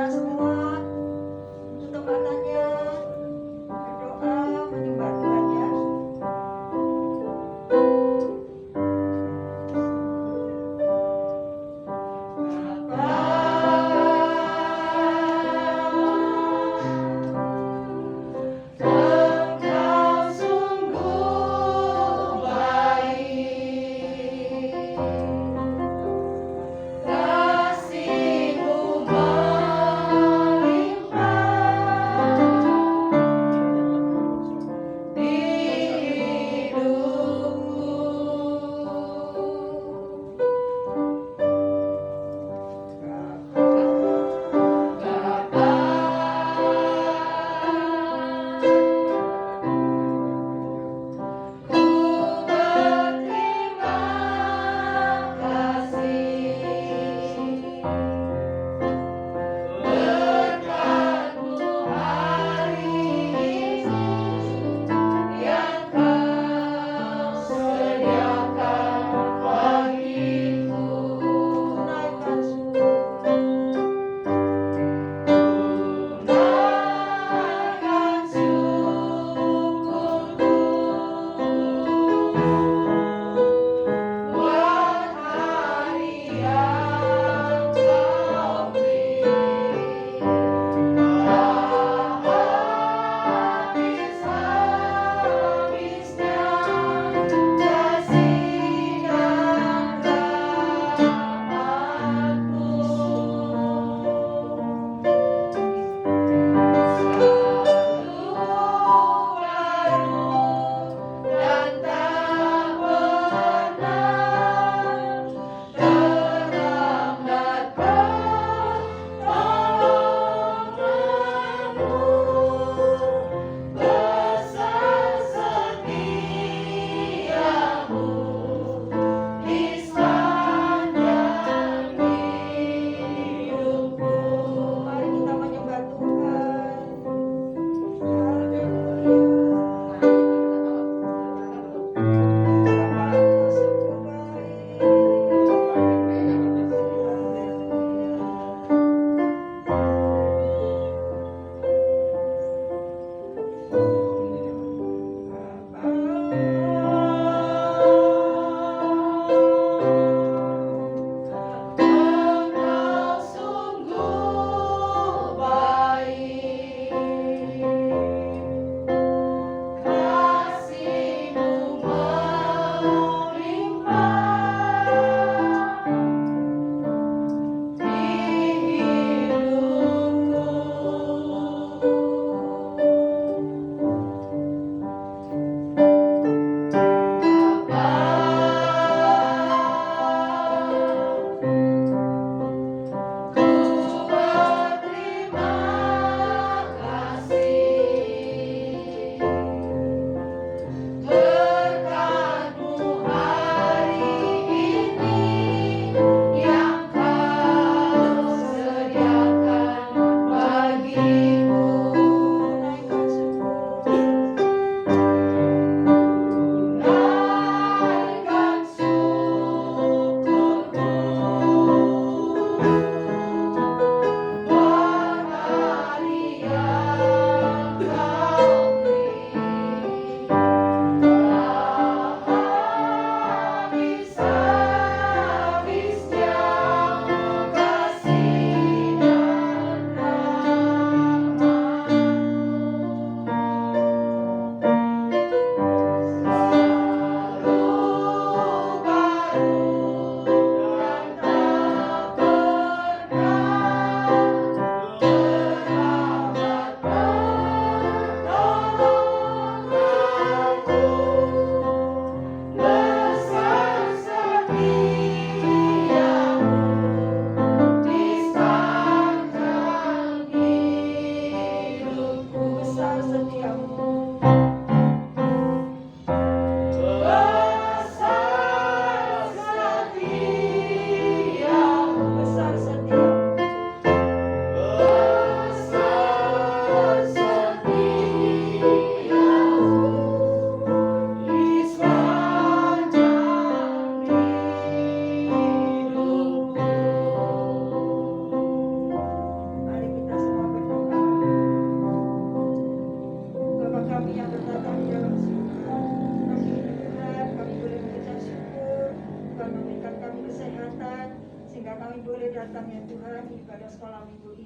semua tutup matanya, berdoa menyembah Tuhan ya. Kasih-Mu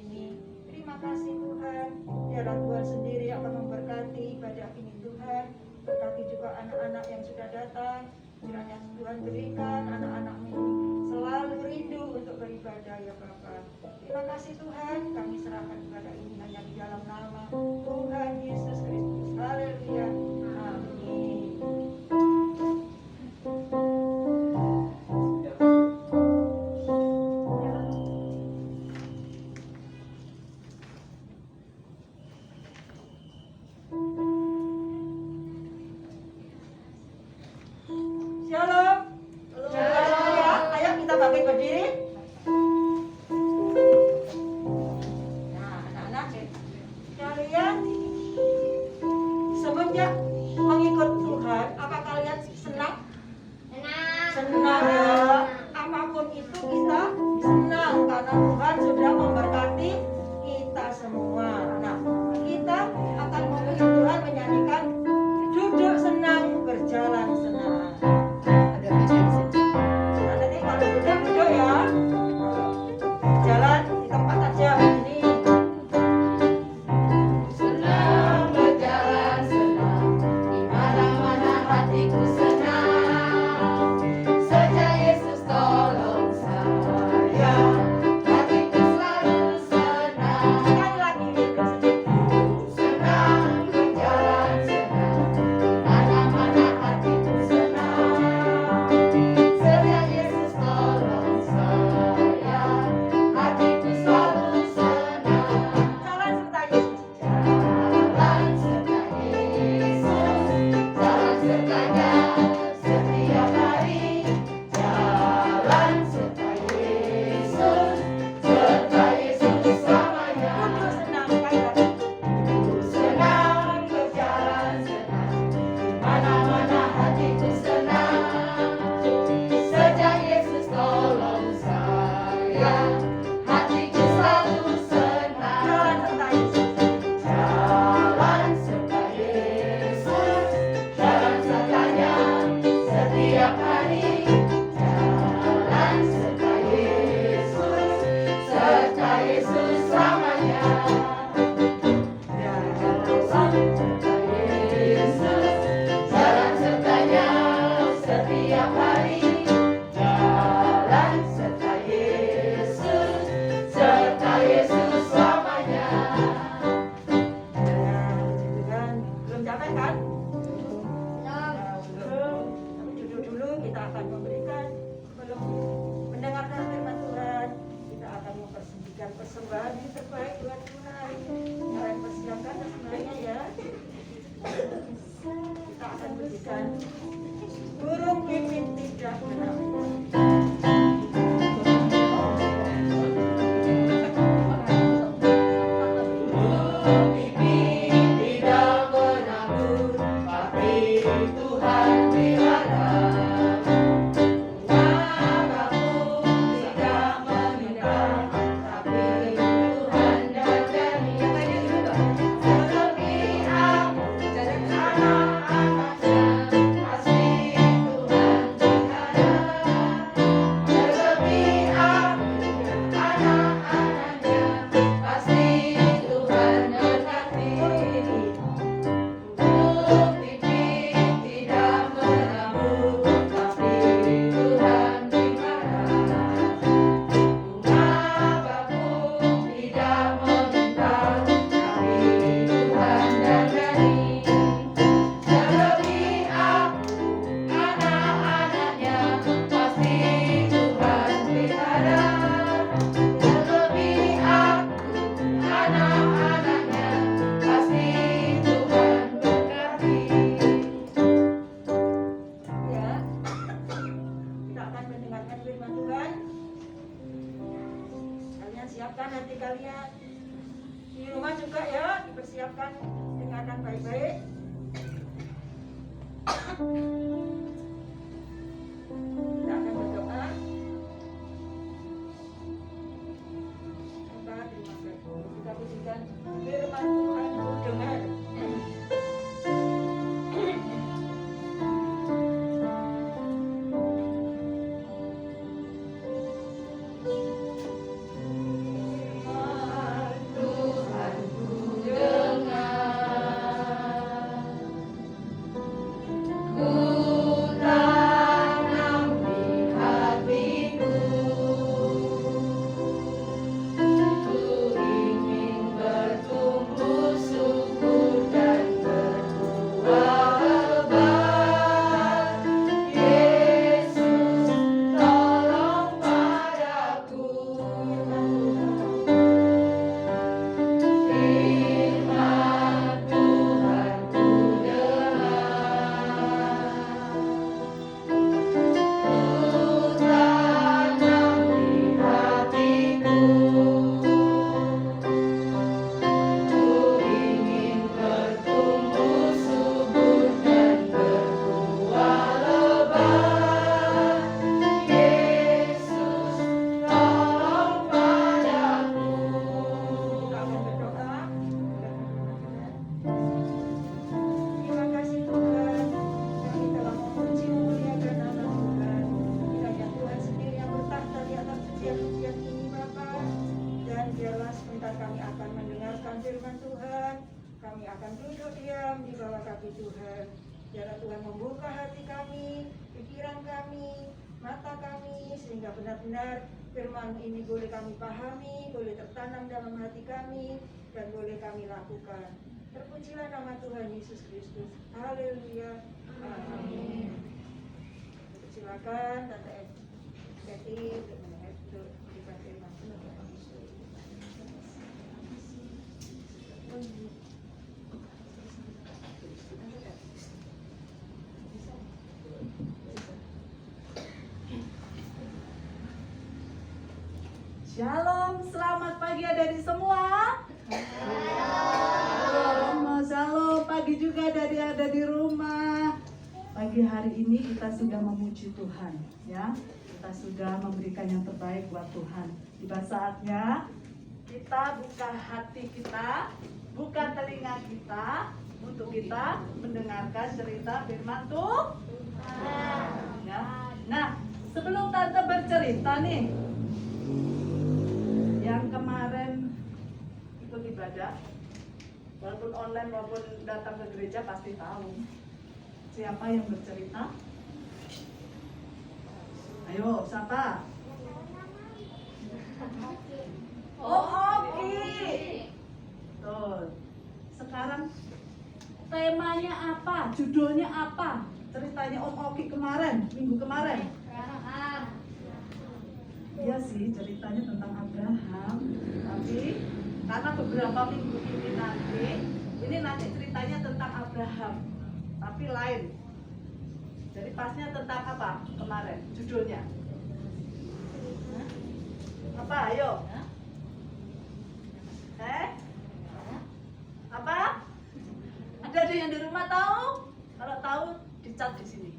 ini. Terima kasih Tuhan, biarlah Tuhan sendiri akan memberkati ibadah ini Tuhan. Berkati juga anak-anak yang sudah datang. Kiranya Tuhan berikan anak-anakmu ini selalu rindu untuk beribadah ya Bapa. Terima kasih Tuhan, kami serahkan ibadah ini hanya di dalam nama Tuhan Yesus Kristus. Haleluya. Amin. Shalom. Ya, ayo kita bangkit berdiri. Nah, anak-anak, kalian semenjak mengikut Tuhan, apa kalian senang? Senang ya. Apapun itu kita senang karena Tuhan sudah memberkati kita semua. Nah, kita akan memuji Tuhan menyanyikan duduk senang, berjalan senang. Nanti kalau duduk ya, jalan di tempat aja begini. Senang berjalan senang, di mana-mana hatiku senang. Sejak Yesus tolong saya, hatiku selalu senang. Sekali lagi, Senang berjalan senang, di mana-mana hatiku senang. Sejak Yesus tolong saya, hatiku selalu senang. jalan serta Yesus. Jalan serta Yesus, jalan sertanya setiap hari. Jalan serta Yesus selamanya. Duduk senang, sekali lagi. Senang berjalan senang, di mana-mana hatiku senang. Sejak Yesus tolong saya, hatiku selalu senang. Jalan serta Yesus. Jalan serta Yesus, jalan sertanya setiap hari. Jalan serta Yesus selamanya. Jalan serta Yesus, jalan sertanya setiap hari. Jalan serta Yesus selamanya. Ya, gitu kan. Belum capek kan? Nah, belum. Tapi duduk dulu, kita akan memberikan sebelum mendengarkan firman Tuhan, kita akan mempersembahkan persembahan yang terbaik buat Tuhan. Kalian persiapkan semuanya ya. Kita akan berikan burung pipit tidak menabur. Pipit tidak menabur, tapi Tuhan pelihara. Bunga bakung tidak meminta, tapi Tuhan dandani. Selebih aku dan anak-anaknya, pasti Tuhan pelihara. Selebih aku dan anak-anaknya, pasti Tuhan mendekati. Burung pipit tidak menabur, tapi Tuhan pelihara. Bunga bakung tidak meminta, tapi Tuhan dandani. Selebih aku, anak-anaknya, pasti Tuhan pelihara. Selebih aku, anak-anaknya, pasti Tuhan berkati. Ya, kita akan mendengarkan firman Tuhan. Kalian siapkan hati kalian. Di rumah juga ya, dipersiapkan, dengarkan baik-baik. Kita akan berdoa. Kita terima kasih. Kita pujikan firman Tuhan ku dengar. Firman kami akan duduk diam di bawah kaki Tuhan. Biarlah Tuhan membuka hati kami, pikiran kami, mata kami, sehingga benar-benar firman ini boleh kami pahami, boleh tertanam dalam hati kami, dan boleh kami lakukan. Terpujilah nama Tuhan Yesus Kristus. Haleluya. Amin. Silakan Tante Betty untuk memberikan firman Tuhan. Shalom, selamat pagi adik-adik semua. Shalom, pagi juga dari ada di rumah. Pagi hari ini kita sudah memuji Tuhan, ya. Kita sudah memberikan yang terbaik buat Tuhan. Tiba saatnya kita buka hati kita, buka telinga kita untuk kita mendengarkan cerita firman Tuhan. Ya. Nah, sebelum Tante bercerita nih, yang kemarin ikut ibadah, walaupun online maupun datang ke gereja pasti tahu siapa yang bercerita. Ayo, siapa? Oh, Oki. Tuh. Sekarang temanya apa? Judulnya apa? Ceritanya Om Oki kemarin, minggu kemarin. Iya sih, ceritanya tentang Abraham. Tapi karena beberapa minggu ini nanti ceritanya tentang Abraham, tapi lain. Jadi pasnya tentang apa kemarin judulnya? Apa? Ayo. Apa? Ada yang di rumah tahu? Kalau tahu dicat di sini.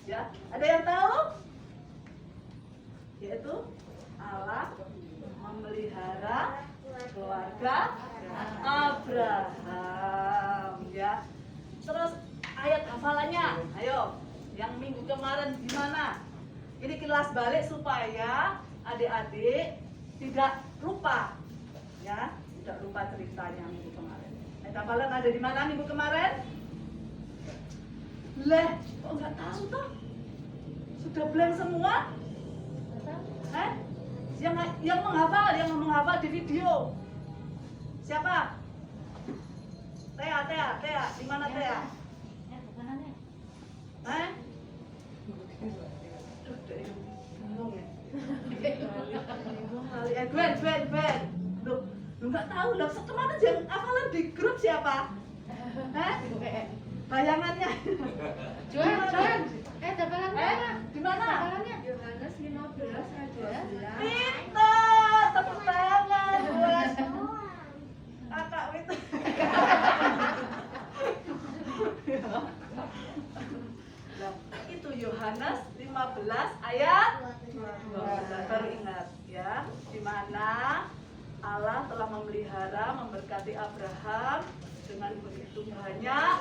Ya, ada yang tahu? Yaitu Allah memelihara keluarga Abraham, ya. Terus ayat hafalannya, ayo, yang minggu kemarin gimana? Ini kilas balik supaya adik-adik tidak lupa, ya, tidak lupa ceritanya minggu kemarin. Ayat hafalan ada di mana minggu kemarin? Leh, kok nggak tahu toh? Sudah blank semua? Yang menghafal di video. Siapa? Tea, di mana Tea? Gwen. Loh, nggak tahu lah. Kemarin yang hafalan di grup siapa? Bayangannya. Juan. Di mana? Yohanes 15 aja. Pintar, tepuk tangan buat kakak Wita. Nah, itu Yohanes 15 ayat 12. Baru ingat ya, di mana Allah telah memelihara, memberkati Abraham dengan begitu banyak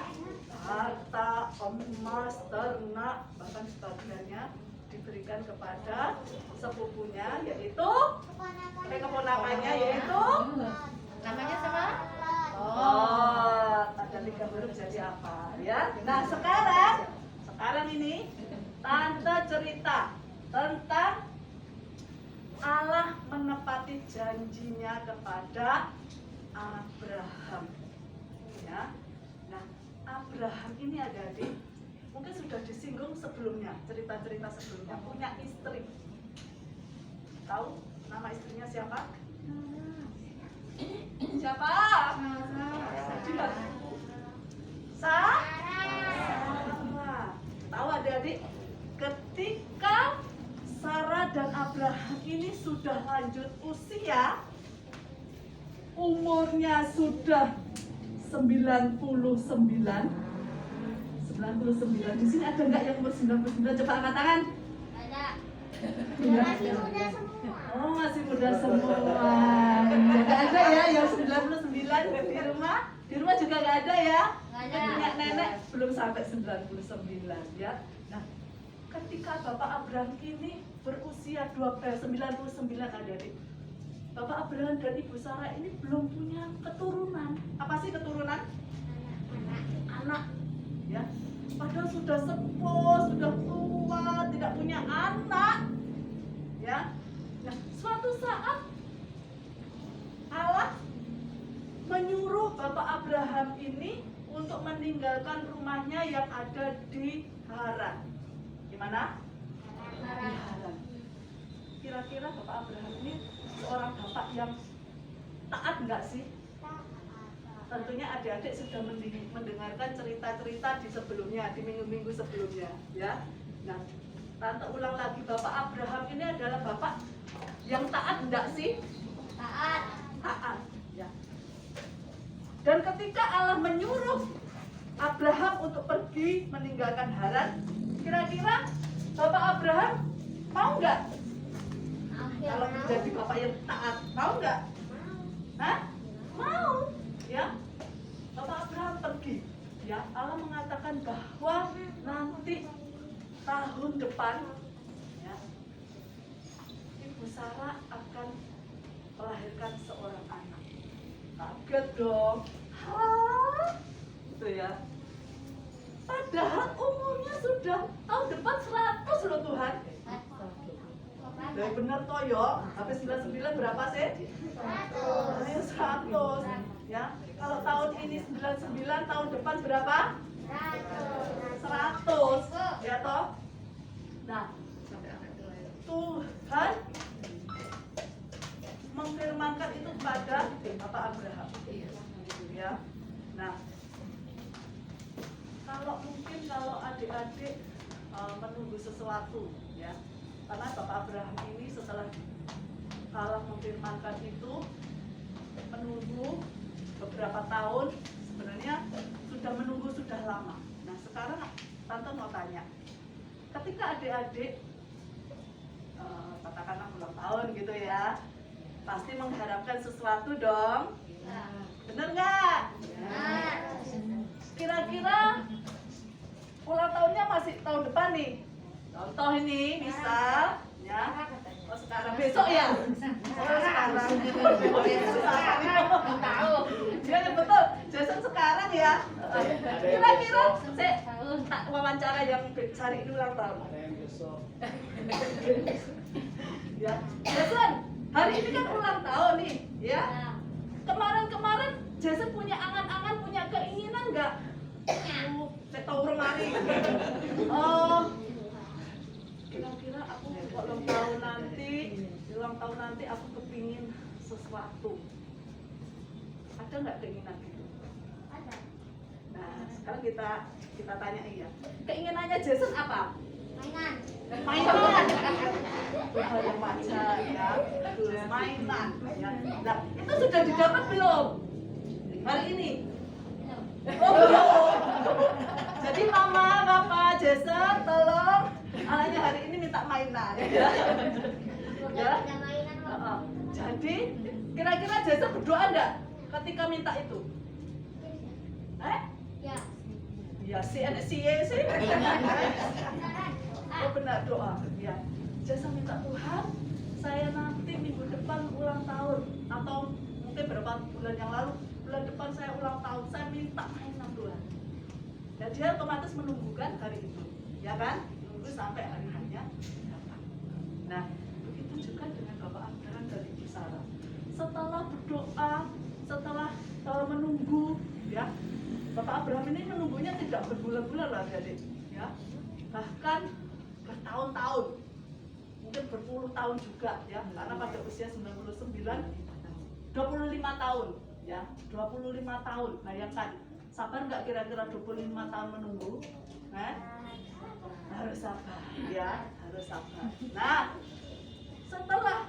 harta, emas, ternak, bahkan sebagiannya diberikan kepada sepupunya, yaitu keponakannya, yaitu Namanya siapa? ada 3 huruf jadi apa ya. Nah sekarang ini Tante cerita tentang Allah menepati janjinya kepada Abraham, ya. Nah, Abraham ini adik-adik mungkin sudah disinggung sebelumnya, cerita-cerita sebelumnya, punya istri. Tahu nama istrinya siapa? Siapa? Sarah. Tahu adik-adik, ketika Sarah dan Abraham ini sudah lanjut usia, umurnya sudah 99. Di sini ada nggak yang umur 99? Coba angkat tangan. Ada. Masih muda semua. Oh, masih muda semua. Nggak ada ya yang 99 di rumah? Di rumah juga nggak ada ya? Nggak ada. Nenek belum sampai 99 ya. Nah, ketika Bapak Abraham ini berusia 99 adik. Bapak Abraham dan Ibu Sarah ini belum punya keturunan. Apa sih keturunan? Anak. Ya. Padahal sudah sepuh, sudah tua, tidak punya anak. Ya. Nah, suatu saat Allah menyuruh Bapak Abraham ini untuk meninggalkan rumahnya yang ada di Haran. Gimana? Di Haran. Kira-kira Bapak Abraham ini seorang bapak yang taat nggak sih? Tentunya adik-adik sudah mendengarkan cerita-cerita di sebelumnya, di minggu-minggu sebelumnya, ya. Nah, Tante ulang lagi, Bapak Abraham ini adalah bapak yang taat enggak sih? Taat. Taat, ya. Dan ketika Allah menyuruh Abraham untuk pergi meninggalkan Haran, kira-kira Bapak Abraham mau nggak? Kalau menjadi bapak yang taat, mau nggak? Hah? Mau, ya. Bapak Abraham pergi, ya. Allah mengatakan bahwa nanti tahun depan, ya, Ibu Sarah akan melahirkan seorang anak. Kaget dong. Hah? Gitu ya. Padahal umurnya sudah tahun depan 100 loh Tuhan. Ya benar Toyo. Habis 99 berapa sih? 100. Ayo 100. Ya. Kalau tahun ini 99, tahun depan berapa? 100. Ya toh? Nah, Tuhan memfirmankan itu kepada Bapak Abraham. Ya. Nah, kalau adik-adik menunggu sesuatu, ya, karena Bapak Abraham ini setelah Allah memfirmankan itu menunggu beberapa tahun, sebenarnya sudah menunggu sudah lama. Nah, sekarang Tante mau tanya, ketika adik-adik katakanlah ulang tahun gitu ya, pasti mengharapkan sesuatu dong. Bener nggak? Kira-kira ulang tahunnya masih tahun depan nih. Contoh ini misal, ya. Oh sekarang besok ya? Oh sekarang. Tahu. Ya betul. Jason sekarang ya. Kira-kira saya tak wawancara yang hari ini ulang tahun. Ya, Jason, hari ini kan ulang tahun nih, ya. Kemarin-kemarin Jason punya angan-angan, punya keinginan nggak? Saya tahu orang hari. Oh, kira-kira aku ulang tahun nanti aku kepingin sesuatu. Ada nggak keinginan gitu? Ada. Nah, sekarang kita tanya ya. Keinginannya Jason apa? Mainan. Mainan. Hal yang wajar ya. Betul, mainan. Ya. Nah, itu sudah didapat belum? Hari ini? Oh, belum. Jadi mama, papa, Jason, tolong anaknya hari ini minta mainan. Ya. Ya. Jadi, kira-kira Jason berdoa enggak ketika minta itu? Ya. Ya, sih. Oh benar doa. Ya. Jason minta Tuhan, saya nanti minggu depan ulang tahun atau mungkin beberapa bulan yang lalu, bulan depan saya ulang tahun, saya minta mainan Tuhan. Dan dia otomatis menunggukan hari itu, ya kan? Menunggu sampai hari hanya datang. Nah, begitu juga dengan Bapak Abraham dan Ibu Sarah. Setelah berdoa, setelah menunggu, ya, Bapak Abraham ini menunggunya tidak berbulan-bulan lah, adik, ya, bahkan bertahun-tahun, mungkin berpuluh tahun juga, ya, karena pada usia 99, 25 tahun, ya, 25 tahun, bayangkan, sabar nggak kira-kira 25 tahun menunggu? Harus sabar, ya, harus sabar. Nah, setelah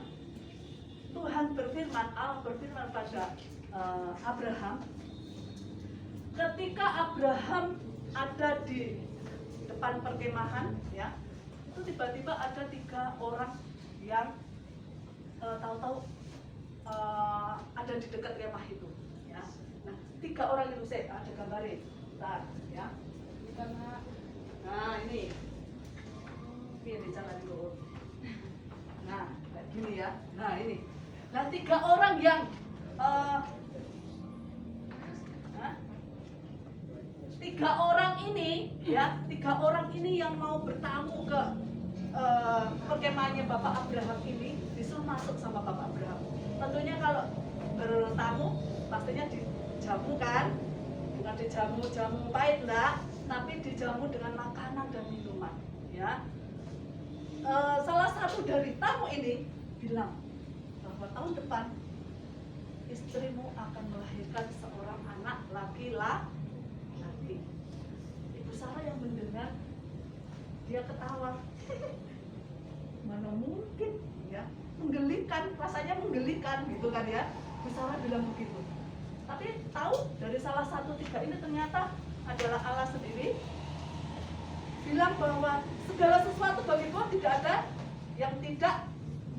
Tuhan berfirman, Allah berfirman pada Abraham, ketika Abraham ada di depan perkemahan, ya, itu tiba-tiba ada 3 orang yang tahu-tahu ada di dekat kemah itu, ya. Nah, 3 orang itu saya ada gambarin, bentar, ya. Nah ini jalan dulu. Nah kayak gini ya. Nah ini Nah, 3 orang yang tiga orang ini yang mau bertamu ke perkemahannya Bapak Abraham ini disuruh masuk sama Bapak Abraham. Tentunya kalau bertamu pastinya dijamu kan, bukan dijamu pahit enggak, tapi dijamu dengan makanan dan minuman, ya. Salah satu dari tamu ini bilang bahwa tahun depan istrimu akan melahirkan seorang anak laki-laki. Ibu Sarah yang mendengar, dia ketawa. Mana mungkin, ya, menggelikan, rasanya menggelikan gitu kan ya. Ibu Sarah bilang begitu. Tapi tahu dari salah satu 3 ini ternyata adalah Allah sendiri bilang bahwa segala sesuatu bagi Tuhan tidak ada yang tidak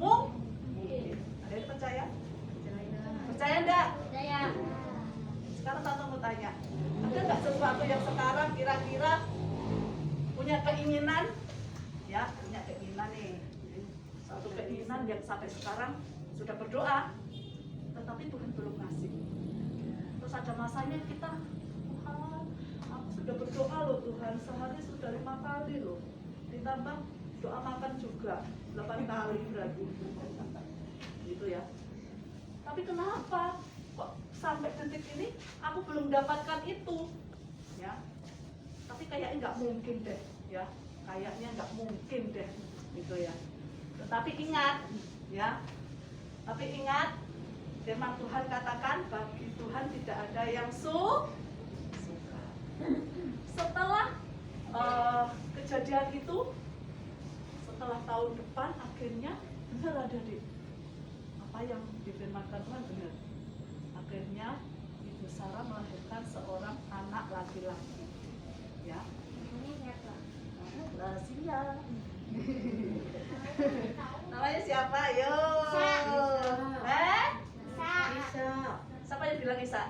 mungkin. Ada yang percaya? Percaya enggak? Percaya. Sekarang Tante mau tanya, ada nggak sesuatu yang sekarang kira-kira punya keinginan, ya, punya keinginan nih, satu keinginan yang sampai sekarang sudah berdoa, tetapi Tuhan belum ngasih. Terus ada masanya kita, Tuhan, aku sudah berdoa loh Tuhan, sehari sudah 5 kali loh, ditambah doa makan juga 8 kali berarti, gitu ya. Tapi kenapa kok sampai detik ini aku belum dapatkan itu, ya? Tapi kayaknya nggak mungkin deh, ya. Kayaknya nggak mungkin deh, gitu ya. Tetapi ingat, ya. Tapi ingat, firman Tuhan katakan bagi Tuhan tidak ada yang suka. Setelah kejadian itu, setelah tahun depan akhirnya benar ada di apa yang difirmankan Tuhan benar. Akhirnya Ibu Sarah melahirkan seorang anak laki-laki, ya. Namanya siapa? Rahasia. Namanya siapa? Yo. Isa. Siapa yang bilang Isa?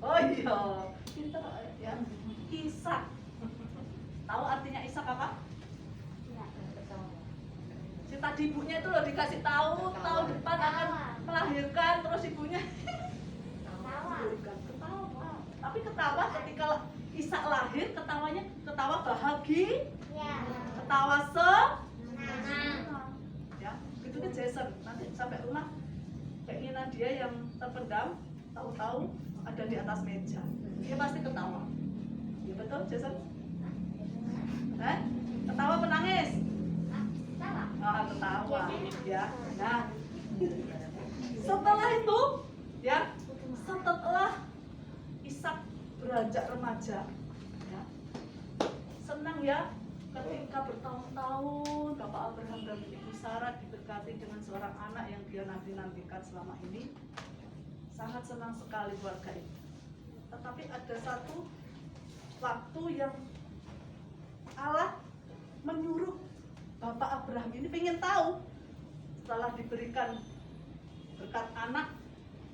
Oh iya, pintar ya. Isa. Tahu artinya Isa apa? Si tadi ibunya itu loh dikasih tahu tahun depan akan melahirkan, terus ibunya ketawa. Tapi ketawa ketika Isa lahir, ketawanya ketawa bahagia, ketawa ya. Itu kan Jason. Nanti sampai rumah keinginan dia yang terpendam, tahu-tahu ada di atas meja. Dia pasti ketawa. Ya betul, Jason? Ketawa penangis? Ketawa, ya. Nah, setelah itu, ya, setelah Ishak beranjak remaja, ya, senang ya ketika bertahun-tahun Bapak Abraham dan Ibu Sarah diberkati dengan seorang anak yang dia nanti-nantikan selama ini. Sangat senang sekali keluarga ini. Tetapi ada satu waktu yang Allah menyuruh Bapak Abraham ini pengen tahu, setelah diberikan berkat anak,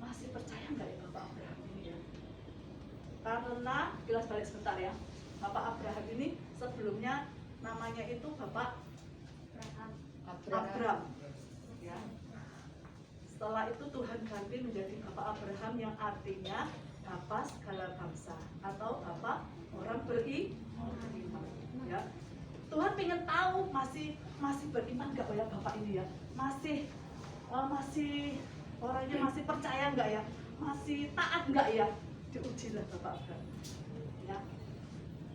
masih percaya nggak ya Bapak Abraham ini ya? Karena, kilas balik sebentar ya, Bapak Abraham ini sebelumnya namanya itu Bapak Abram, ya. Setelah itu Tuhan ganti menjadi Bapak Abraham yang artinya Bapak segala bangsa atau Bapak orang beriman, ya. Tuhan pengen tahu masih beriman nggak ya Bapak ini ya, masih orangnya masih percaya nggak ya, masih taat nggak ya, diujilah Bapak Abraham, ya.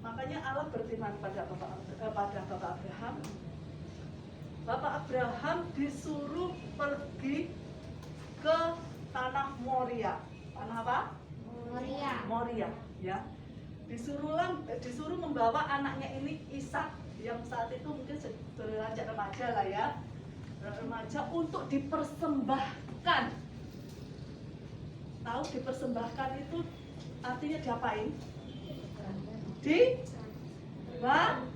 Makanya Allah berfirman pada Bapak Abraham. Bapak Abraham disuruh pergi ke tanah Moria. Tanah apa? Moria, ya. Disuruh membawa anaknya ini Ishak yang saat itu mungkin beranjak remaja lah ya, remaja, untuk dipersembahkan. Tahu dipersembahkan itu artinya diapain? Istilahnya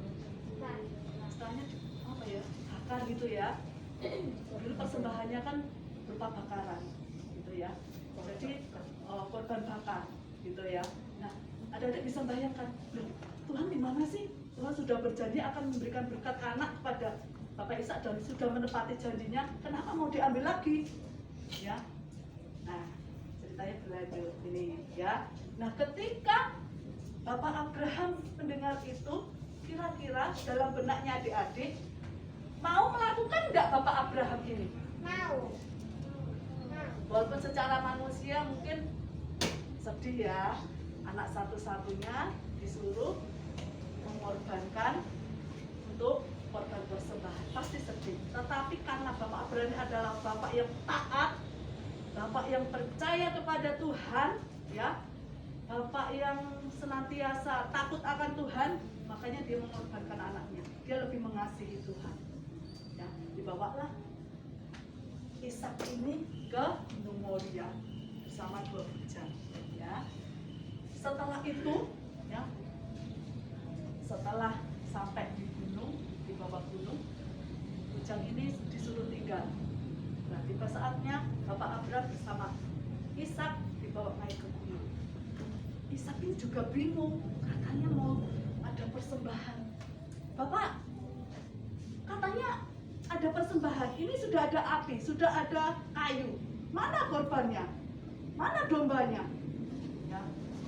apa ya? Bakar gitu ya. Dulu persembahannya kan berupa bakaran, gitu ya. Jadi korban bakar, gitu ya. Nah, ada bisa bayangkan, Tuhan di mana sih? Tuhan sudah berjanji akan memberikan berkat anak kepada Bapak Ishak dan sudah menepati janjinya. Kenapa mau diambil lagi? ya. Nah, ceritanya berlanjut ini ya. Nah, ketika Bapak Abraham mendengar itu, kira-kira dalam benaknya adik-adik mau melakukan enggak Bapak Abraham ini? Mau. Walaupun secara manusia mungkin sedih ya, anak satu-satunya disuruh mengorbankan untuk korban persembahan, pasti sedih. Tetapi karena Bapak Abraham adalah Bapak yang taat, Bapak yang percaya kepada Tuhan, ya, Bapak yang senantiasa takut akan Tuhan, makanya dia mengorbankan anaknya. Dia lebih mengasihi Tuhan. Ya, dibawalah Ishak ini ke Gunung Moria bersama 2 bujang. Ya, setelah itu, ya, setelah sampai di gunung, di bawah gunung, bujang ini disuruh tinggal. Nah, tiba saatnya Bapak Abraham bersama Ishak dibawa naik ke gunung. Ishak ini juga bingung, katanya mau ada persembahan. Bapak, katanya ada persembahan, ini sudah ada api, sudah ada kayu. Mana korbannya? Mana dombanya? Ya.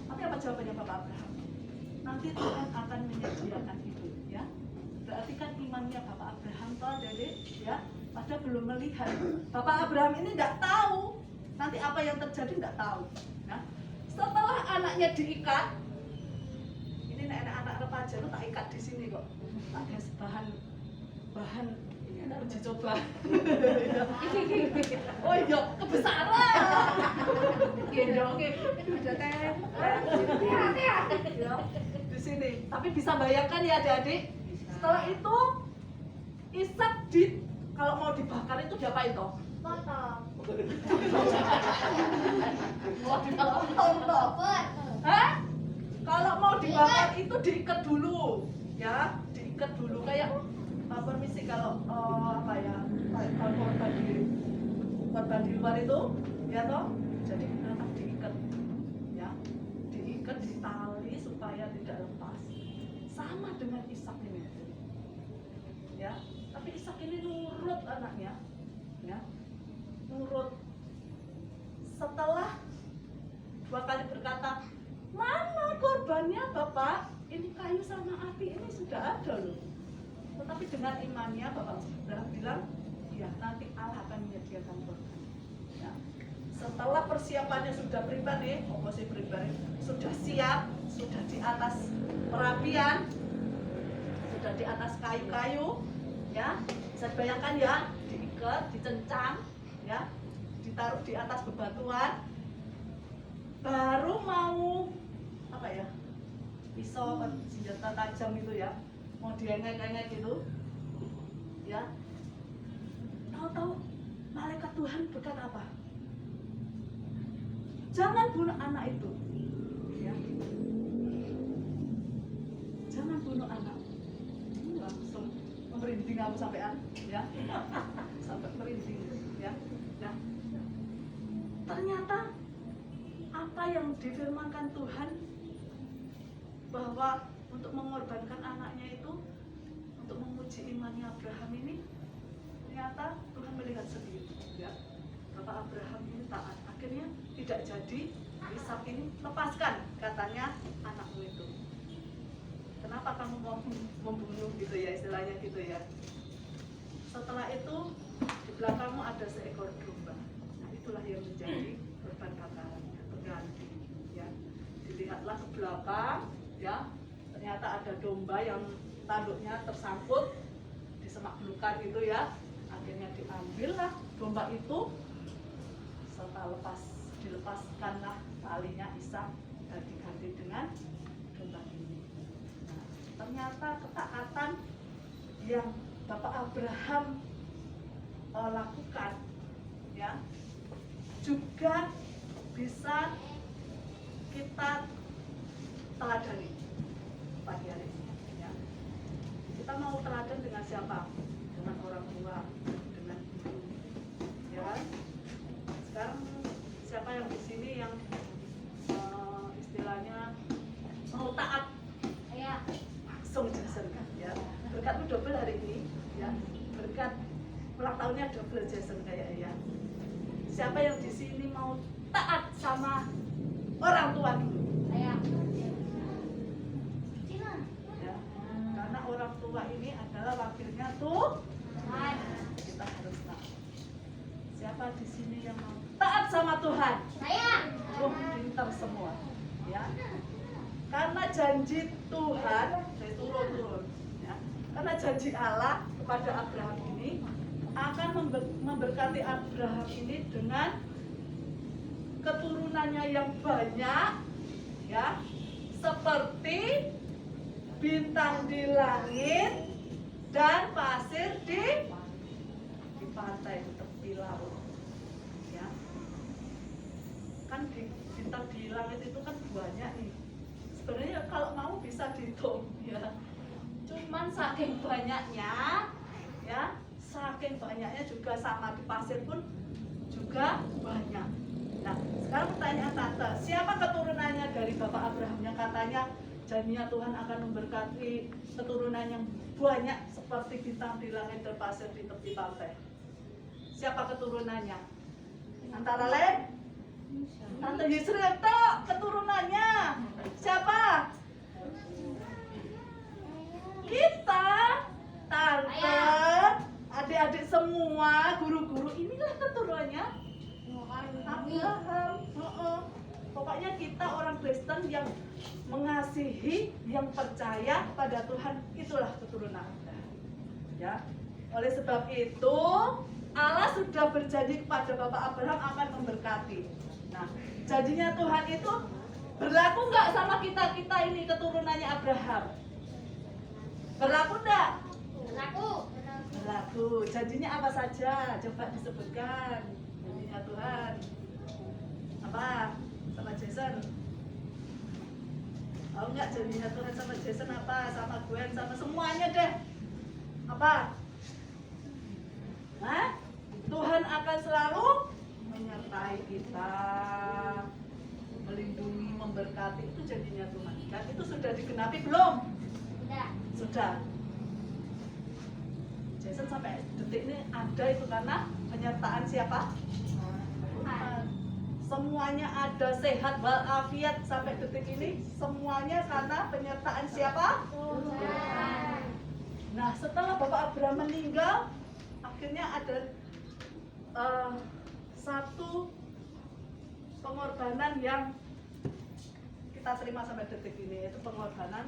Tapi apa jawabannya Bapak Abraham? Nanti Tuhan akan menyediakan itu, ya. Berarti kan imannya Bapak Abraham toh, Adik, ya. Padahal belum melihat. Bapak Abraham ini tidak tahu nanti apa yang terjadi, tidak tahu. Ya. Setelah anaknya diikat, ini nenek anak remaja lu tak ikat di sini kok. Ada bahan uji coba. Oh iya, kebesaran. Gendongnya ada teh. Ya, di sini. Tapi bisa bayangkan ya adik-adik. Setelah itu Ishak kalau mau dibakar itu diapain toh? Potong. Mau dipotong toh? Hah? Kalau mau dibakar itu diikat dulu, ya, diikat dulu kayak permisi kalau apa ya, kayak korban di luar itu, ya toh, jadi akan diikat, ya, diikat di tali supaya tidak lepas. Sama dengan Ishak ini, ya, tapi Ishak ini nurut anaknya, ya, nurut. Setelah 2 kali berkata, mana korbannya Bapak? Ini kayu sama api ini sudah ada loh. Tetapi dengan imannya Bapak Abraham bilang, ya nanti Allah akan menyediakan korban. Ya. Setelah persiapannya sudah pribadi, sudah siap, sudah di atas perapian, sudah di atas kayu-kayu, ya. Bisa bayangkan ya, diikat, dicencang, ya, ditaruh di atas bebatuan, baru mau apa ya, pisau senjata tajam itu ya, mau diengek-engek gitu, ya. Tahu-tahu malaikat Tuhan berkata apa? Jangan bunuh anak itu, ya. Jangan bunuh anak. Langsung merinding aku sampean, ya. Sampai merinding, ya. Nah, ternyata apa yang difirmankan Tuhan bahwa untuk mengorbankan anaknya itu untuk menguji imannya Abraham ini, ternyata Tuhan melihat sendiri, ya. Bapak Abraham ini taat, akhirnya tidak jadi. Ishak ini lepaskan, katanya, anakmu itu. Kenapa kamu mau membunuh gitu ya, istilahnya gitu ya. Setelah itu di belakangmu ada seekor domba. Nah, itulah yang menjadi korban bakarannya, pengganti, ya. Dilihatlah ke belakang, ya, ternyata ada domba yang tanduknya tersangkut di semak belukar gitu ya. Akhirnya diambillah domba itu, serta dilepaskanlah talinya Ishak dan diganti dengan domba ini. Nah, ternyata ketaatan yang Bapak Abraham lakukan, ya, juga bisa kita teladani pagi hari ini, ya. Kita mau teladan dengan siapa? Dengan orang tua, dengan ibu, ya kan? Sekarang siapa yang di sini yang istilahnya mau taat? Ya. Langsung Jason kan, ya. Berkatmu double hari ini, ya. Berkat ulang tahunnya double Jason kayak ya. Siapa yang di sini mau taat sama orang tua dulu? Saya. Ya. Karena orang tua ini adalah wakilnya tuh. Tuhan. Kita harus taat. Siapa di sini yang mau taat sama Tuhan? Saya. Oh, pintar semua. Ya. Karena janji Tuhan, saya turun. Ya. Karena janji Allah kepada Abraham ini akan memberkati Abraham ini dengan keturunannya yang banyak, ya, seperti bintang di langit dan pasir di pantai, di tepi laut, ya. Kan bintang di langit itu kan banyak nih. Sebenarnya kalau mau bisa dihitung, ya. Cuman saking banyaknya, ya, saking banyaknya juga sama di pasir pun juga banyak. Nah, sekarang pertanyaan tante, siapa keturunannya dari Bapak Abraham yang katanya janjinya Tuhan akan memberkati keturunan yang banyak seperti bintang di langit dan pasir di tepi pantai? Siapa keturunannya? Antara lain Tante Yusril tok keturunannya. Siapa? Kita, tante, adik-adik semua, guru-guru, inilah keturunannya Abraham. Pokoknya kita orang Kristen yang mengasihi, yang percaya pada Tuhan, itulah keturunan Abraham. Ya. Oleh sebab itu, Allah sudah berjanji kepada Bapak Abraham akan memberkati. Nah, janjinya Tuhan itu berlaku nggak sama kita ini keturunannya Abraham? Berlaku nggak? Berlaku. Berlaku. Janjinya apa saja? Coba disebutkan. Janjinya Tuhan. Apa? Sama Jason. Tahu nggak janjinya Tuhan sama Jason apa? Sama Gwen, sama semuanya deh. Apa? Hah? Tuhan akan selalu menyertai kita, melindungi, memberkati. Itu janjinya Tuhan. Dan itu sudah digenapi belum? Sudah. Sudah. Jason sampai detik ini ada itu karena penyertaan siapa? Tuhan. Semuanya ada, sehat walafiat sampai detik ini. Semuanya karena penyertaan siapa? Tuhan. Nah, setelah Bapak Abraham meninggal, akhirnya ada satu pengorbanan yang kita terima sampai detik ini, yaitu pengorbanan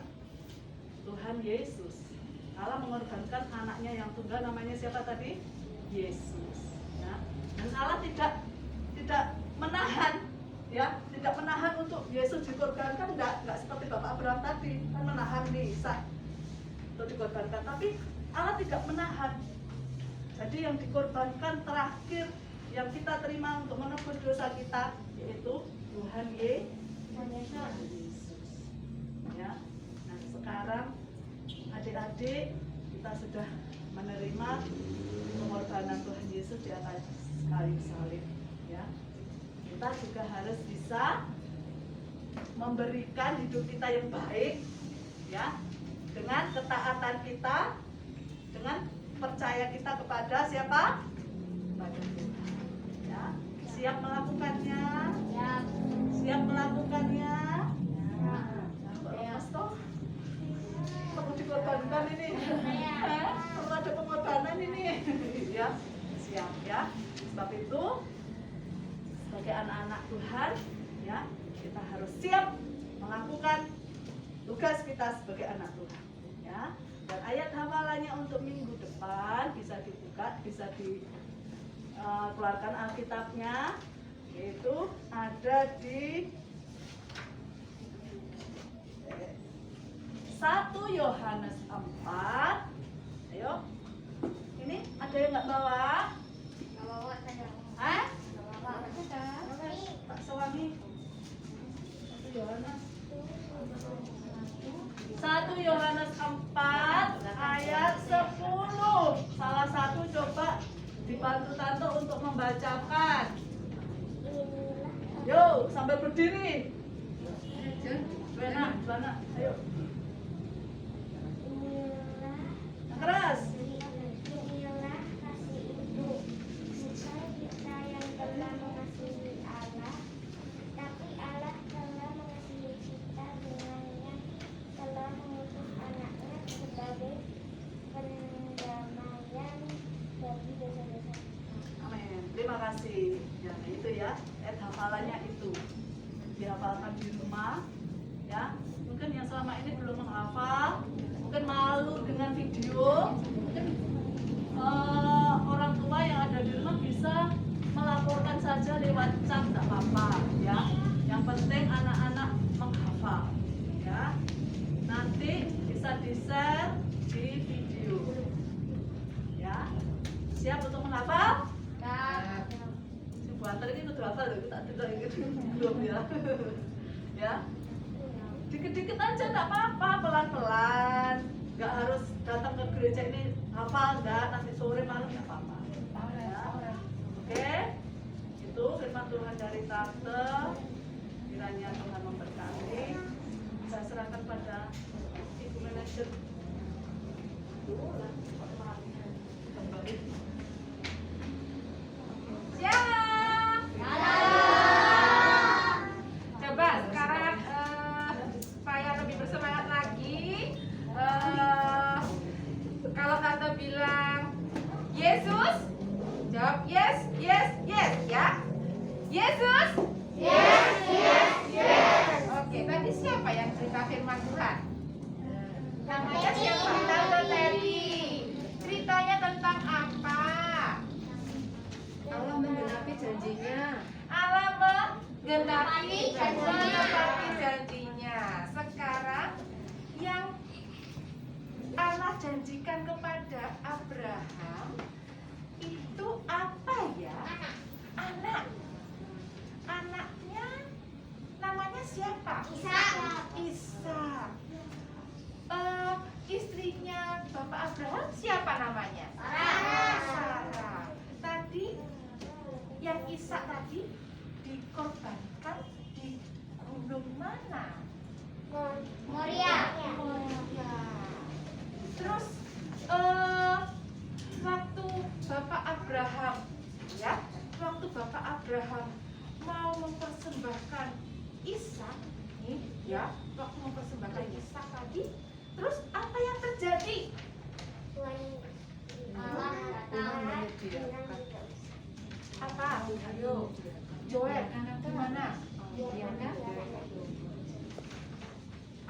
Tuhan Yesus. Allah mengorbankan anaknya yang tunggal, namanya siapa tadi? Yesus. Ya. Dan Allah tidak menahan, ya, tidak menahan untuk Yesus dikorbankan, enggak seperti Bapak Abraham tadi, kan menahan nih Ishak untuk dikorbankan, tapi Allah tidak menahan. Jadi yang dikorbankan terakhir yang kita terima untuk menebus dosa kita yaitu Tuhan Yesus. Ya. Nah, sekarang adik-adik kita sudah menerima pengorbanan Tuhan Yesus di atas kayu salib. Ya. Kita juga harus bisa memberikan hidup kita yang baik, ya, dengan ketaatan kita, dengan percaya kita kepada siapa? Kepada Tuhan. Ya. Siap melakukannya? Siap. Siap melakukannya? Siap. Lepas toh? Perlu dikorbankan ini. Perlu ada pengorbanan ini. Ya, siap ya. Sebab itu sebagai anak-anak Tuhan, ya, kita harus siap melakukan tugas kita sebagai anak Tuhan. Ya. Dan ayat hafalannya untuk minggu depan bisa dibuka, bisa dikeluarkan Alkitabnya, yaitu ada di 1 Yohanes 4. Ayo, ini ada yang nggak bawa? Nggak bawa saya. Hah? Nggak bawa. Pak Suami. 1 Yohanes 1 Yohanes 4 ayat 10. Salah satu coba dibantu tante untuk membacakan. Yo, sambil berdiri. Buena, ayo. Keras. Inilah kasih itu, supaya kita yang telah hafalannya itu dihafalkan di rumah, ya. Mungkin yang selama ini belum menghafal, mungkin malu dengan video, mungkin orang tua yang ada di rumah bisa melaporkan saja lewat chat, tidak apa-apa, ya. Yang penting anak-anak menghafal, ya. Nanti bisa di-share di video, ya. Siap untuk menghafal? Si Buater ini udah hafal loh, tak tidak ingat belum ya. Ya, dikit-dikit aja nggak apa-apa, pelan-pelan. Nggak harus datang ke gereja ini hafal, nggak, nanti sore malam nggak apa-apa. Ya. Oke, itu firman Tuhan dari Tante. Kiranya Tuhan memberkati. Saya serahkan pada Ibu Manajer. Kembali. Siap. Coba sekarang supaya lebih bersemangat lagi, kalau Tante bilang Yesus, jawab yes, yes, yes ya. Yesus. Yes, yes, yes. Oke, tadi siapa yang cerita firman Tuhan? Namanya siapa? Tante Terry. Ceritanya tentang apa? Allah menggenapi janjinya. Allah menggenapi janjinya. Sekarang yang Allah janjikan kepada Abraham itu apa ya? Anak. Anaknya namanya siapa? Ishak. Istrinya Bapak Abraham siapa namanya? Sarah. Tadi yang Ishak tadi dikorbankan di gunung mana? Moria. Moria. Terus waktu Bapak Abraham, ya, waktu Bapak Abraham mau mempersembahkan Ishak, nih, ya, waktu mempersembahkan Ishak tadi, terus apa yang terjadi? Allah datang. Apa? Ayo, Joel, gimana?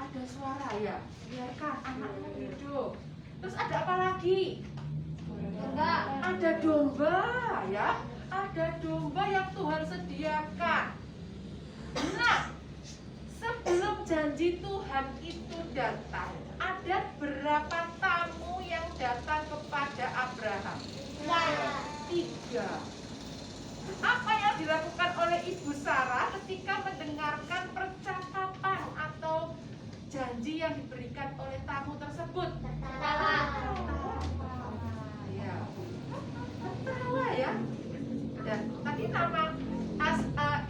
Ada suara ya? Biarkan anakmu hidup. Terus ada apa lagi? Enggak. Ada domba ya? Ada domba yang Tuhan sediakan. Nah, sebelum janji Tuhan itu datang, ada berapa tamu yang datang kepada Abraham? 3. Apa yang dilakukan oleh Ibu Sarah ketika mendengarkan percakapan atau janji yang diberikan oleh tamu tersebut? Tertawa. Ya. Tertawa ya. Dan tadi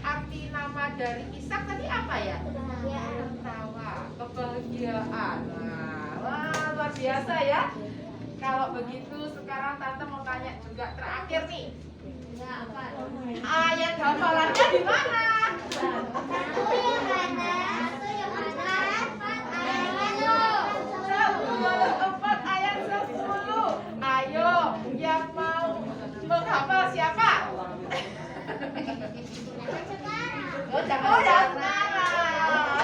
arti nama dari Ishak tadi apa ya? Tertawa, kebahagiaan. Wah, luar biasa ya. Kalau begitu sekarang Tante mau tanya juga terakhir nih. Ayat hafalannya di mana? Satu yang kanan, satu yang kanan, 4 ayat 10. Ayo, yang mau menghafal siapa? Oh, jangan marah.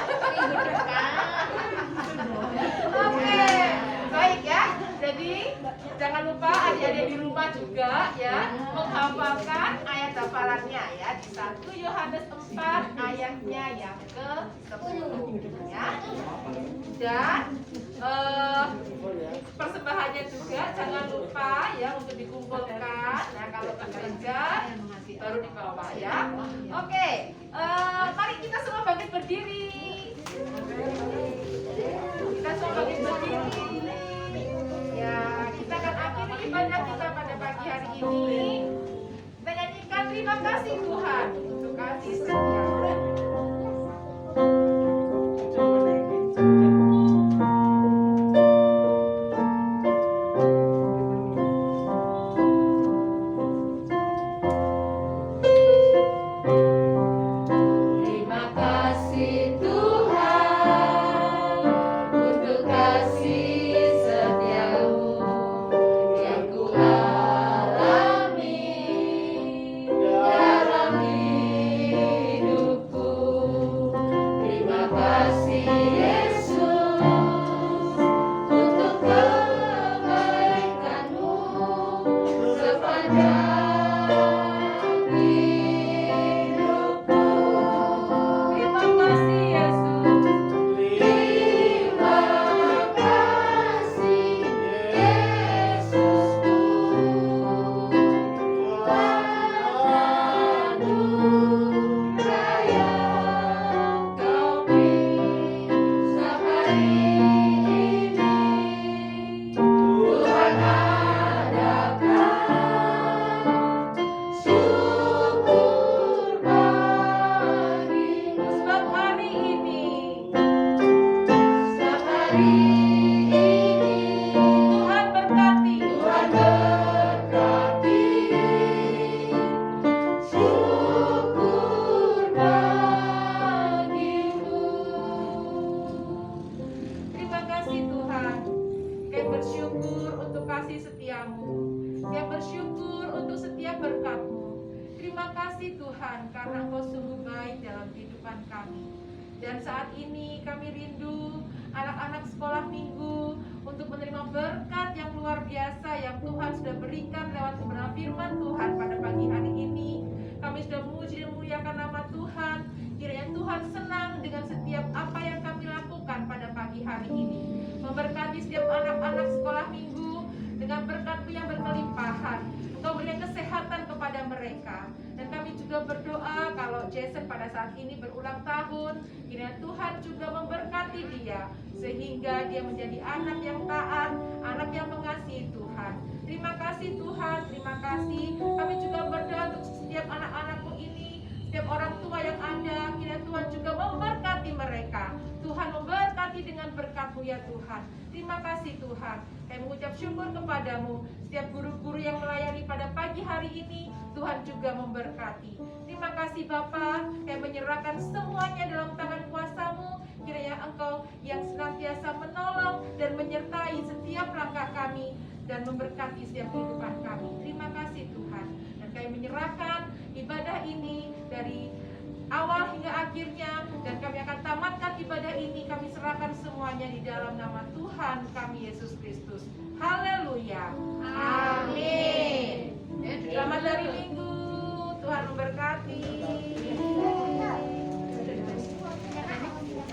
Oke, baik ya. Jadi jangan lupa adik-adik di rumah juga ya menghafalkan ayat hafalannya ya di 1 Yohanes 4 ayatnya yang ke-10 ya. Dan persembahannya juga jangan lupa ya untuk dikumpulkan. Nah, kalau ke gereja baru dibawa ya. Oke, mari kita semua bangkit berdiri. Kita semua bangkit berdiri. Ya, kita akan akhiri ibadah kita pada pagi hari ini. Kita nyanyikan terima kasih Tuhan untuk kasih setia. kehidupan kami. Dan saat ini kami rindu anak-anak sekolah minggu untuk menerima berkat yang luar biasa yang Tuhan sudah berikan lewat kebenaran firman Tuhan pada pagi hari ini. Kami sudah memuji dan memuliakan nama Tuhan. Kiranya Tuhan senang dengan setiap apa yang kami lakukan pada pagi hari ini. Memberkati setiap anak-anak sekolah minggu dengan berkat-Mu yang berkelimpahan. Engkau berikan kesehatan kepada mereka. Dan kami juga berdoa kalau Jason pada saat ini berulang tahun, kiranya Tuhan juga memberkati dia sehingga dia menjadi anak yang taat, anak yang mengasihi Tuhan. Terima kasih Tuhan, terima kasih. Kami juga berdoa untuk setiap anak-anak-Mu ini, setiap orang tua yang ada, kiranya Tuhan juga memberkati mereka. Tuhan memberkati dengan berkat-Mu ya Tuhan. Terima kasih Tuhan. Kami mengucap syukur kepadamu. Setiap guru-guru yang melayani pada pagi hari ini, Tuhan juga memberkati. Terima kasih Bapa. Kami menyerahkan semuanya dalam tangan kuasa-Mu. Kiranya Engkau yang senantiasa menolong dan menyertai setiap langkah kami dan memberkati setiap kehidupan kami. Terima kasih Tuhan. Dan kami menyerahkan ibadah ini dari awal hingga akhirnya, dan kami akan tamatkan ibadah ini. Kami serahkan semuanya di dalam nama Tuhan kami Yesus Kristus. Haleluya. Amin. Selamat hari Minggu. Tuhan memberkati.